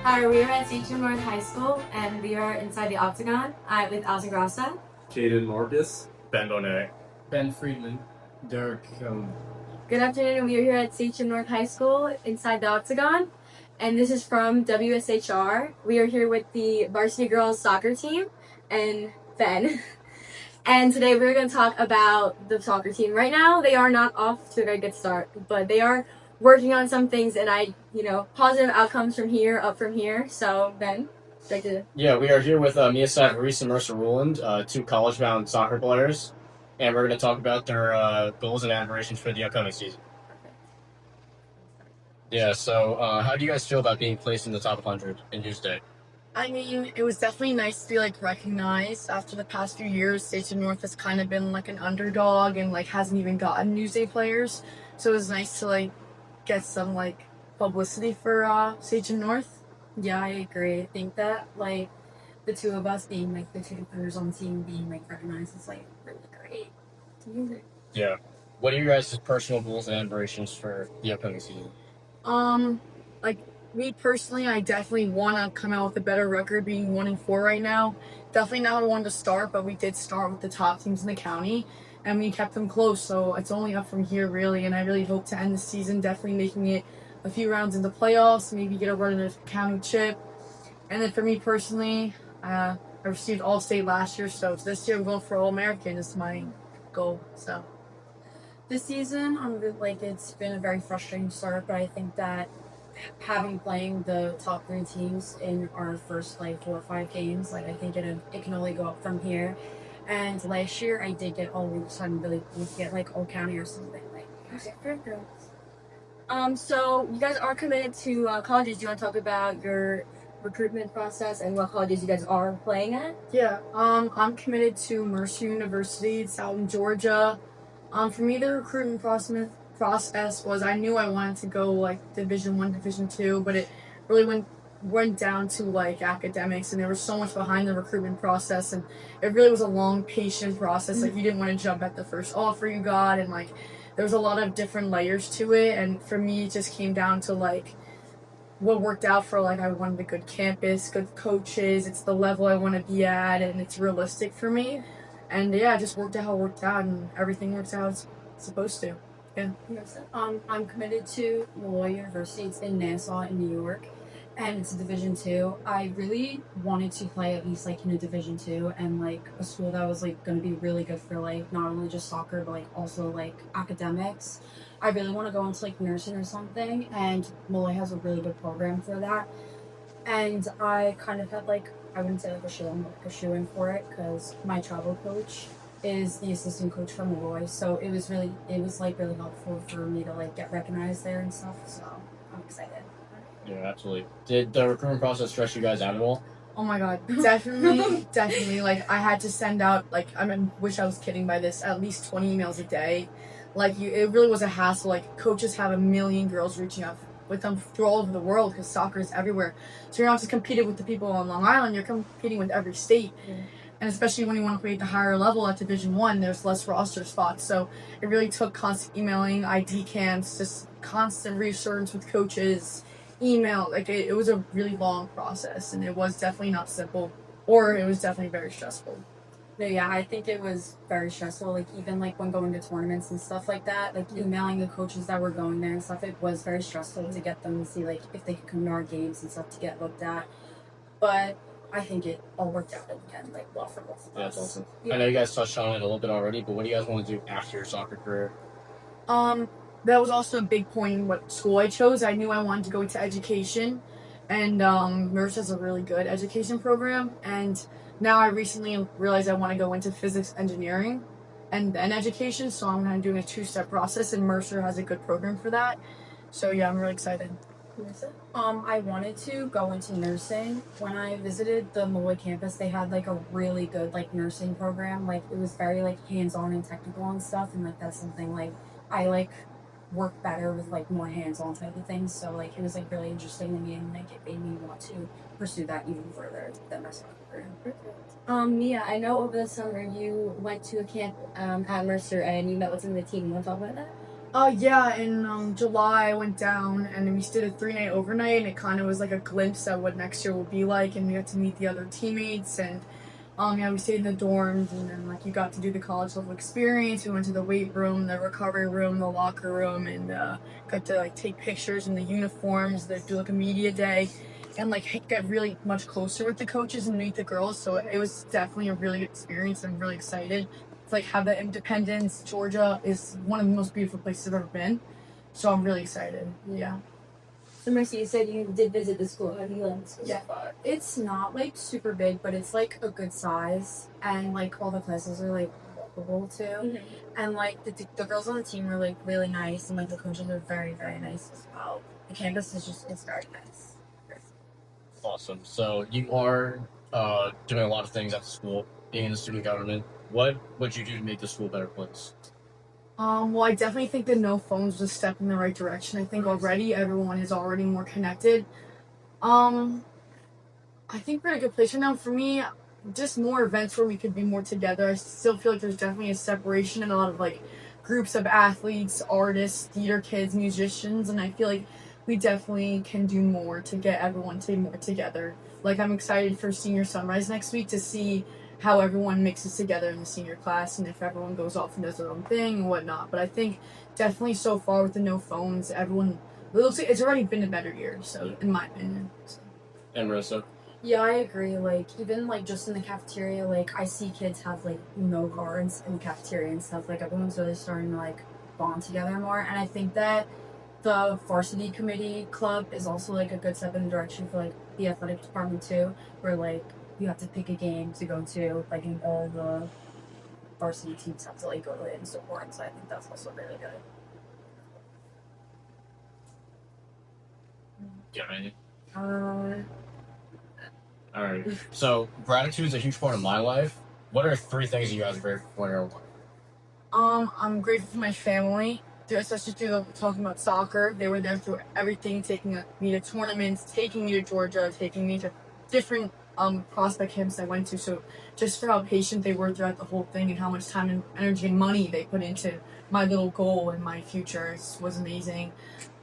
Hi, we are at Sachem North High School, and we are inside the Octagon with Marissa. Caden Marcus. Ben Bonet. Ben Friedman. Derek. Good afternoon. We are here at Sachem North High School inside the Octagon, and this is from WSHR. We are here with the varsity girls soccer team and Ben. And today we're going to talk about the soccer team. Right now, they are not off to a very good start, but they are working on some things, and positive outcomes from here, up from here. So, Ben, like to... Yeah, we are here with Savarese and Marissa Ruland, two college-bound soccer players, and we're going to talk about their goals and aspirations for the upcoming season. Yeah, so how do you guys feel about being placed in the top 100 in Newsday? I mean, it was definitely nice to be recognized. After the past few years, Sachem North has kind of been an underdog and hasn't even gotten Newsday players. So it was nice to get some publicity for Sachem North. Yeah, I agree. I think that the two of us being the two players on the team being recognized is really great. Yeah. What are your guys' personal goals and aspirations for the upcoming season? Me personally, I definitely want to come out with a better record, being 1-4 right now. Definitely not how I wanted to start, but we did start with the top teams in the county, and we kept them close. So it's only up from here, really. And I really hope to end the season definitely making it a few rounds in the playoffs, maybe get a run in the county chip. And then for me personally, I received All-State last year, so this year I'm going for All-American is my goal. So this season, it's been a very frustrating start, but I think that playing the top 3 teams in our first 4 or 5 games, I think it can only go up from here. And last year I did get all the time really to get all county or something so you guys are committed to colleges. Do you want to talk about your recruitment process and what colleges you guys are playing at? Yeah, I'm committed to Mercer University. It's out in Georgia. For me, the recruitment process was, I knew I wanted to go Division 1, Division 2, but it really went down to academics, and there was so much behind the recruitment process, and it really was a long, patient process. You didn't want to jump at the first offer you got, and there was a lot of different layers to it. And for me, it just came down to what worked out for I wanted a good campus, good coaches, it's the level I want to be at, and it's realistic for me. And yeah, it just worked out how it worked out, and everything works out as it's supposed to. Yeah. I'm committed to Malloy University. It's in Nassau in New York, and it's a Division 2. I really wanted to play at least in a Division 2 and a school that was going to be really good for not only just soccer but also academics. I really want to go into nursing or something, and Malloy has a really good program for that. And I kind of had I wouldn't say a shoe-in for it, because my travel coach is the assistant coach for Malloy, so it was really helpful for me to get recognized there and stuff. So I'm excited. Yeah, absolutely. Did the recruitment process stress you guys out at all? Oh my god, definitely. I had to send out wish I was kidding by this, at least 20 emails a day. It really was a hassle. Coaches have a million girls reaching out with them through all over the world, because soccer is everywhere. So you're not just competing with the people on Long Island, you're competing with every state. Yeah. And especially when you want to play at the higher level at Division 1, there's less roster spots. So it really took constant emailing, ID camps, just constant reassurance with coaches, email. It was a really long process, and it was definitely not simple, or it was definitely very stressful. No, yeah, I think it was very stressful. Even when going to tournaments and stuff like that, emailing the coaches that were going there and stuff, it was very stressful to get them to see if they could come to our games and stuff to get looked at. But I think it all worked out in the end, well for both of us. That's awesome. Yeah. I know you guys touched on it a little bit already, but what do you guys want to do after your soccer career? That was also a big point in what school I chose. I knew I wanted to go into education, and Mercer has a really good education program. And now I recently realized I want to go into physics engineering and then education, so I'm kind of doing a 2-step process, and Mercer has a good program for that. So yeah, I'm really excited. I wanted to go into nursing. When I visited the Malloy campus, they had a really good nursing program. It was very hands-on and technical and stuff, and that's something I work better with more hands-on type of things. So it was really interesting to me, and it made me want to pursue that even further than my soccer career. Mia, I know over the summer you went to a camp at Mercer and you met with some of the team. You want to talk about that? Yeah, in July I went down and we did a 3-night overnight, and it kind of was like a glimpse at what next year will be like, and we got to meet the other teammates, and yeah, we stayed in the dorms, and then like you got to do the college level experience. We went to the weight room, the recovery room, the locker room, and got to like take pictures in the uniforms. They do like a media day, and like get really much closer with the coaches and meet the girls. So it was definitely a really good experience. I'm really excited to like have that independence. Georgia is one of the most beautiful places I've ever been, so I'm really excited. Yeah. So Marissa, you said you did visit the school. Have you liked the school? Yeah. It's not like super big, but it's like a good size, and like all the classes are like walkable too. Mhm. And like the girls on the team are like really nice, and like the coaches are very, very nice as well. The campus is it's very nice. Awesome. So you are doing a lot of things at the school, being in the student government. What would you do to make the school a better place? Well, I definitely think that no phones was a step in the right direction. I think already everyone is already more connected. I think we're in a good place right now. For me, just more events where we could be more together. I still feel like there's definitely a separation in a lot of like groups of athletes, artists, theater kids, musicians, and I feel like we definitely can do more to get everyone to be more together. Like I'm excited for senior sunrise next week to see how everyone mixes together in the senior class and if everyone goes off and does their own thing and whatnot. But I think definitely so far with the no phones, everyone it looks like it's already been a better year. So in my opinion. So. And Marissa? Yeah, I agree. Like even like just in the cafeteria, like I see kids have like no guards in the cafeteria and stuff. Like everyone's really starting to like bond together more, and I think that the varsity committee club is also like a good step in the direction for like the athletic department too, where like you have to pick a game to go to, like in all the varsity teams have to like go to it and so forth. So I think that's also really good. Do you have anything? Uh, All right. So gratitude is a huge part of my life. What are 3 things you guys are grateful for in your life? I'm grateful for my family, especially through talking about soccer. They were there through everything, taking me to tournaments, taking me to Georgia, taking me to different prospect camps I went to. So just for how patient they were throughout the whole thing and how much time and energy and money they put into my little goal and my future was amazing.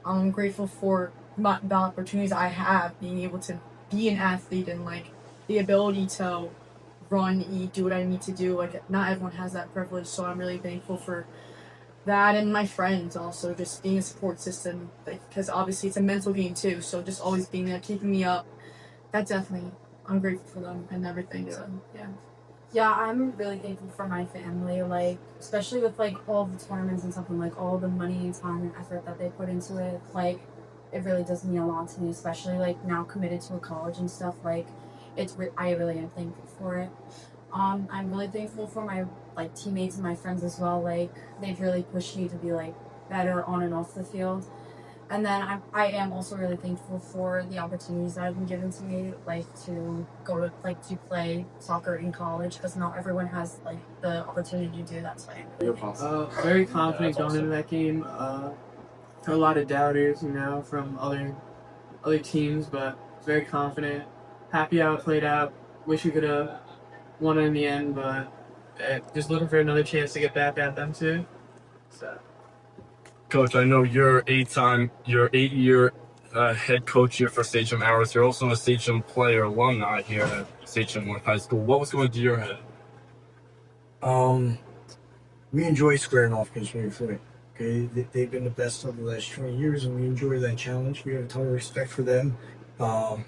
I'm grateful for the opportunities I have, being able to be an athlete and like the ability to run, eat, do what I need to do. Like not everyone has that privilege, so I'm really thankful for that, and my friends also just being a support system, because obviously it's a mental game too. So just always being there, keeping me up. That definitely, I'm grateful for them and everything. So yeah. Yeah, I'm really thankful for my family, like, especially with, like, all the tournaments and something, like, all the money and time and effort that they put into it, like, it really does mean a lot to me, especially, like, now committed to a college and stuff, like, I really am thankful for it. I'm really thankful for my, like, teammates and my friends as well, like, they've really pushed me to be, like, better on and off the field. And then I am also really thankful for the opportunities that have been given to me, like to go to to play soccer in college, because not everyone has like the opportunity to do that. So I'm really thankful. Very confident going into that game. A lot of doubters, from other teams, but very confident. Happy how it played out. Wish we could have won it in the end, but just looking for another chance to get back at them too. So. Coach, I know you're 8-year head coach here for Sachem North. You're also a Sachem player alumni here at Sachem North High School. What was going through your head? We enjoy squaring off against William Floyd. Okay, they've been the best of the last 20 years, and we enjoy that challenge. We have a ton of respect for them. I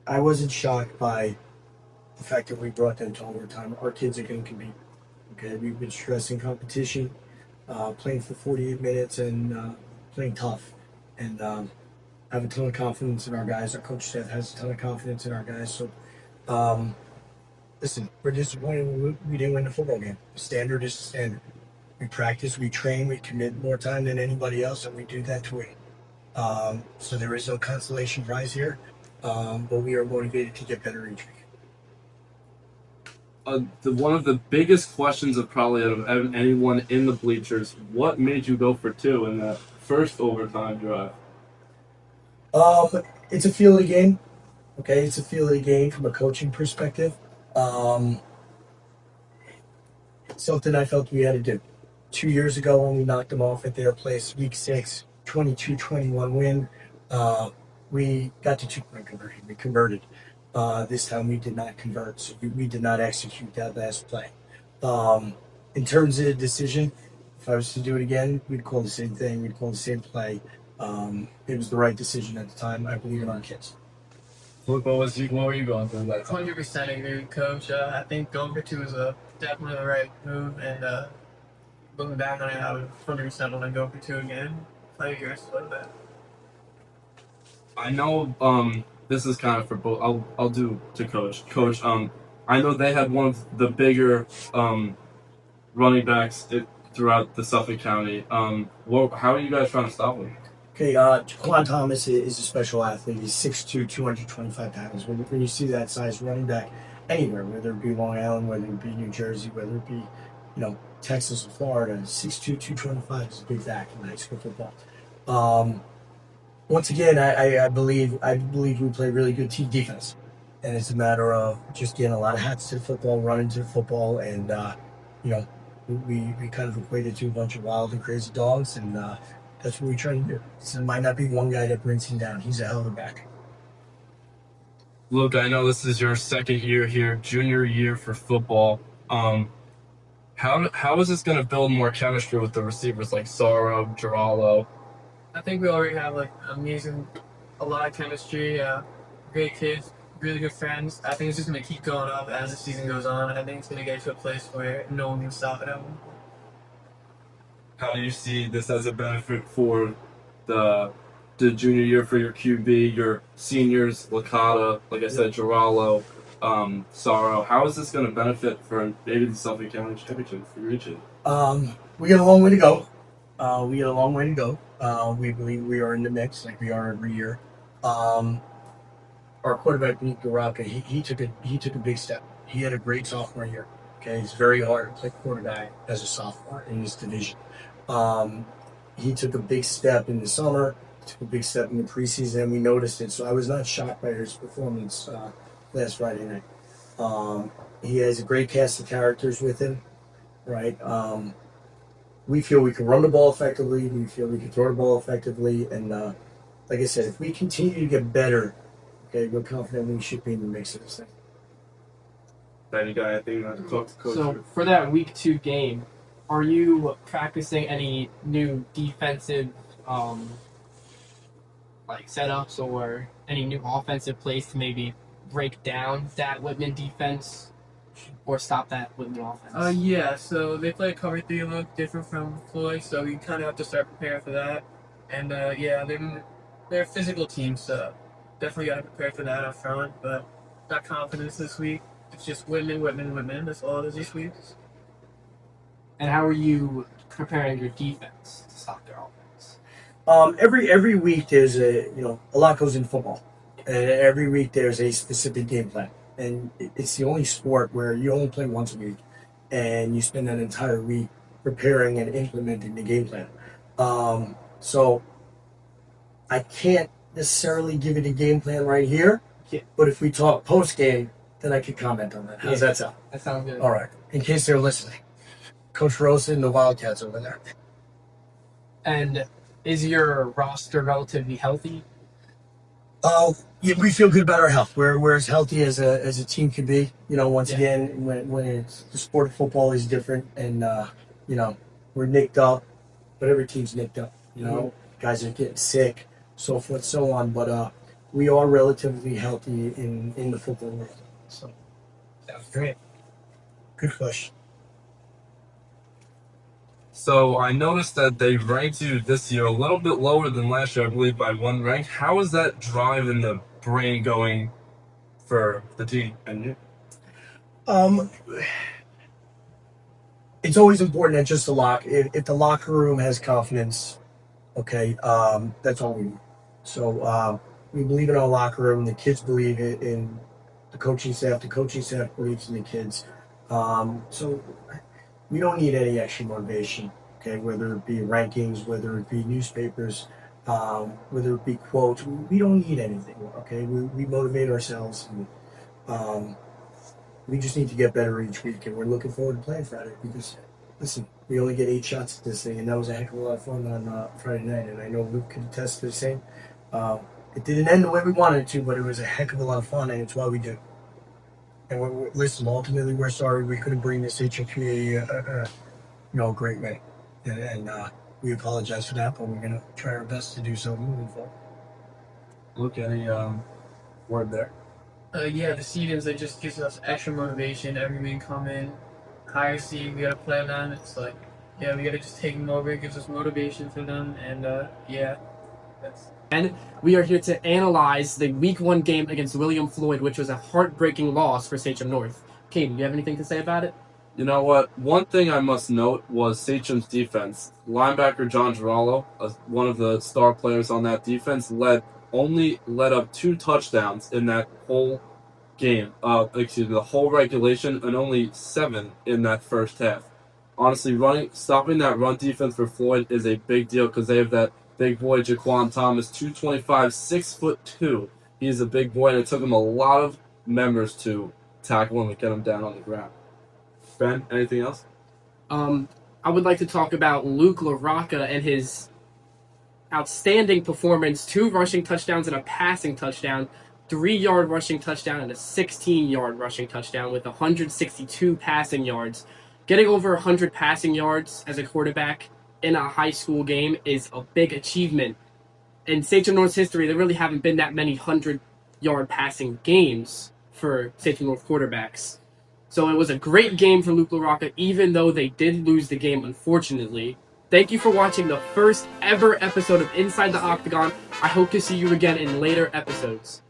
wasn't shocked by the fact that we brought them to overtime. Our kids are going to compete. Okay, we've been stressing competition. Playing for 48 minutes and playing tough. And I have a ton of confidence in our guys. Our coach staff has a ton of confidence in our guys. So, listen, we're disappointed we didn't win the football game. The standard is the standard. We practice, we train, we commit more time than anybody else, and we do that to win. So there is no consolation prize here, but we are motivated to get better each week. One of the biggest questions of probably of anyone in the bleachers, what made you go for 2 in that first overtime drive? It's a feel of the game. Okay, it's a feel of the game from a coaching perspective. Something I felt we had to do. 2 years ago when we knocked them off at their place, week 6, 22-21 win. We got to 2-point conversion. We converted. This time we did not convert, so we did not execute that last play. In terms of the decision, if I was to do it again, we'd call the same thing. We'd call the same play. It was the right decision at the time. I believe in our kids. What were you going through that time? 100% agree, Coach. I think going for 2 is definitely the right move, and looking back on it, I would 100% want to go for 2 again. Play yours like that. I know this is kind of for both. I'll do to Coach. Coach, I know they had one of the bigger running backs throughout the Suffolk County. How are you guys trying to stop him? Okay, Jaquan Thomas is a special athlete. He's 6'2", 225 pounds. When you see that size running back anywhere, whether it be Long Island, whether it be New Jersey, whether it be, Texas or Florida, 6'2", 225 is a big back in high school football. Once again, I believe we play really good team defense, and it's a matter of just getting a lot of hats to the football, running to the football, and we kind of equated to a bunch of wild and crazy dogs, and that's what we try to do. So it might not be one guy that brings him down. He's a hell of a back. Look, I know this is your second year here, junior year for football. How is this going to build more chemistry with the receivers like Soro, Girallo? I think we already have a lot of chemistry, great kids, really good friends. I think it's just going to keep going up as the season goes on, and I think it's going to get to a place where no one can stop it at one. How do you see this as a benefit for the junior year for your QB, your seniors, LaRocca, like I said, Girallo, Soro? How is this going to benefit for maybe the Suffolk County Championship for region? We got a long way to go. We believe we are in the mix like we are every year. Our quarterback, LaRocca, he took a big step. He had a great sophomore year. Okay, it's very hard to play quarterback as a sophomore in this division. He took a big step in the summer, took a big step in the preseason, and we noticed it. So I was not shocked by his performance last Friday night. He has a great cast of characters with him, right? We feel we can run the ball effectively. We feel we can throw the ball effectively. And like I said, if we continue to get better, okay, we're confident we should be in the mix of this thing. Then you got anything you want to talk to Coach? So for that week 2 game, are you practicing any new defensive setups or any new offensive plays to maybe break down that Whitman defense or stop that Whitman offense? Yeah, so they play a cover 3 look different from Floyd, so we kind of have to start preparing for that. And they're a physical team, so definitely got to prepare for that up front. But got confidence this week. It's just Whitman. That's all it is this week. And how are you preparing your defense to stop their offense? Every week there's a lot goes in football, and every week there's a specific game plan. And it's the only sport where you only play once a week, and you spend that entire week preparing and implementing the game plan. So I can't necessarily give you the game plan right here, but if we talk post game, then I could comment on that. How's that sound? That sounds good. All right. In case they're listening, Coach Rosa and the Wildcats over there. And is your roster relatively healthy? Yeah, we feel good about our health. We're as healthy as a team can be. Once again, when it's the sport of football is different, and we're nicked up, but every team's nicked up. Guys are getting sick, so forth, so on. But we are relatively healthy in the football world. So Sounds great. good question. So I noticed that they ranked you this year a little bit lower than last year, I believe, by 1 rank. How is that drive in the brain going for the team and you? It's always important that just the if the locker room has confidence, okay, that's all we need. So we believe in our locker room. The kids believe in the coaching staff. The coaching staff believes in the kids. So we don't need any extra motivation, okay, whether it be rankings, whether it be newspapers, whether it be quotes. We don't need anything, okay? We motivate ourselves, and we just need to get better each week, and we're looking forward to playing Friday because, listen, We only get 8 shots at this thing, and that was a heck of a lot of fun on Friday night. And I know Luke can attest to the same. It didn't end the way we wanted it to, but it was a heck of a lot of fun, and it's why we do. And listen, ultimately, we're sorry we couldn't bring this HFPA, a great way, and we apologize for that, but we're gonna try our best to do so moving forward. Luke, any word there? Yeah, the seedings, it just gives us extra motivation. Every week come in, higher seed, we gotta play them. It's like, yeah, we gotta just take them over. It gives us motivation for them, and yeah, that's. And we are here to analyze the Week 1 game against William Floyd, which was a heartbreaking loss for Sachem North. Caden, do you have anything to say about it? You know what? One thing I must note was Sachem's defense. Linebacker John Girallo, one of the star players on that defense, led up 2 touchdowns in that whole game. The whole regulation, and only 7 in that first half. Honestly, stopping that run defense for Floyd is a big deal because they have that big boy Jaquan Thomas, 225, 6'2". He's a big boy, and it took him a lot of members to tackle him and get him down on the ground. Ben, anything else? I would like to talk about Luke LaRocca and his outstanding performance. 2 rushing touchdowns and a passing touchdown, 3-yard rushing touchdown and a 16-yard rushing touchdown with 162 passing yards. Getting over 100 passing yards as a quarterback in a high school game is a big achievement. In Sachem North's history, there really haven't been that many 100-yard passing games for Sachem North quarterbacks. So it was a great game for Luke LaRocca, even though they did lose the game, unfortunately. Thank you for watching the first ever episode of Inside the Octagon. I hope to see you again in later episodes.